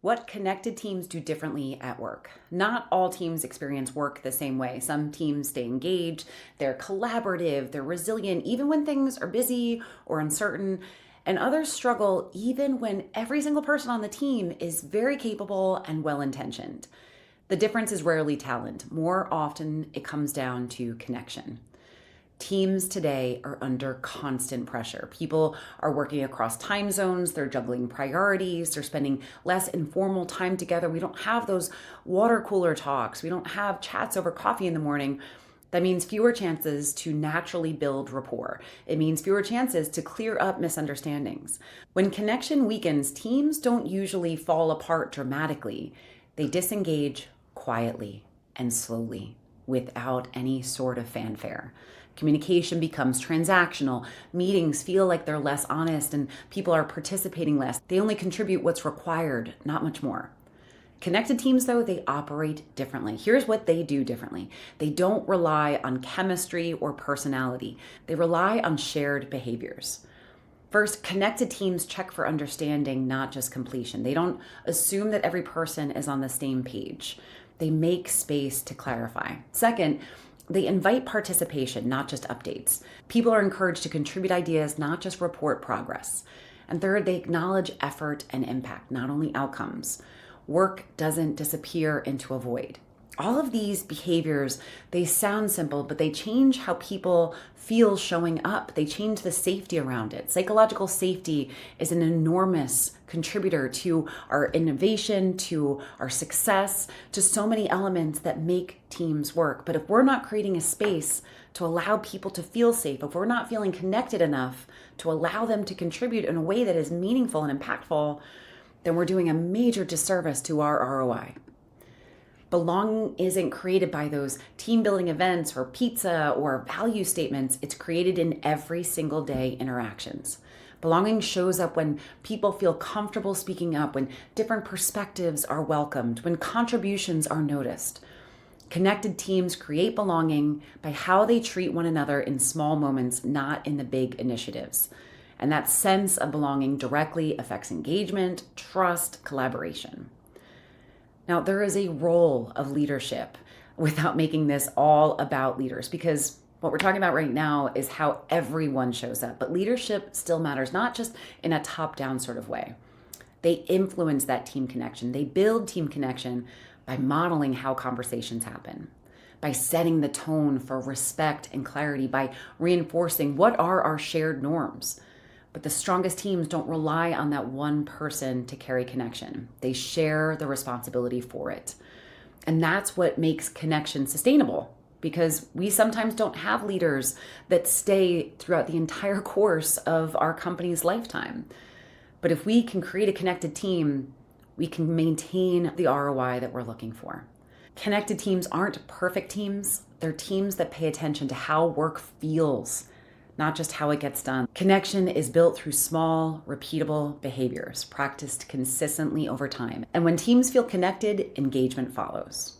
What connected teams do differently at work? Not all teams experience work the same way. Some teams stay engaged, they're collaborative, they're resilient, even when things are busy or uncertain. And others struggle even when every single person on the team is very capable and well intentioned. The difference is rarely talent. More often, it comes down to connection. Teams today are under constant pressure. People are working across time zones, they're juggling priorities, they're spending less informal time together. We don't have those water cooler talks, we don't have chats over coffee in the morning. That means fewer chances to naturally build rapport. It means fewer chances to clear up misunderstandings. When connection weakens, teams don't usually fall apart dramatically. They disengage quietly and slowly without any sort of fanfare. Communication becomes transactional. Meetings feel like they're less honest and people are participating less. They only contribute what's required, not much more. Connected teams, though, they operate differently. Here's what they do differently. They don't rely on chemistry or personality. They rely on shared behaviors. First, connected teams check for understanding, not just completion. They don't assume that every person is on the same page. They make space to clarify. Second, they invite participation, not just updates. People are encouraged to contribute ideas, not just report progress. And third, they acknowledge effort and impact, not only outcomes. Work doesn't disappear into a void. All of these behaviors, they sound simple, but they change how people feel showing up. They change the safety around it. Psychological safety is an enormous contributor to our innovation, to our success, to so many elements that make teams work. But if we're not creating a space to allow people to feel safe, if we're not feeling connected enough to allow them to contribute in a way that is meaningful and impactful, then we're doing a major disservice to our ROI. Belonging isn't created by those team building events or pizza or value statements. It's created in every single day interactions. Belonging shows up when people feel comfortable speaking up, when different perspectives are welcomed, when contributions are noticed. Connected teams create belonging by how they treat one another in small moments, not in the big initiatives. And that sense of belonging directly affects engagement, trust, collaboration. Now, there is a role of leadership without making this all about leaders, because what we're talking about right now is how everyone shows up. But leadership still matters, not just in a top-down sort of way. They influence that team connection. They build team connection by modeling how conversations happen, by setting the tone for respect and clarity, by reinforcing what are our shared norms. But the strongest teams don't rely on that one person to carry connection. They share the responsibility for it. And that's what makes connection sustainable, because we sometimes don't have leaders that stay throughout the entire course of our company's lifetime. But if we can create a connected team, we can maintain the ROI that we're looking for. Connected teams aren't perfect teams. They're teams that pay attention to how work feels, not just how it gets done. Connection is built through small, repeatable behaviors, practiced consistently over time. And when teams feel connected, engagement follows.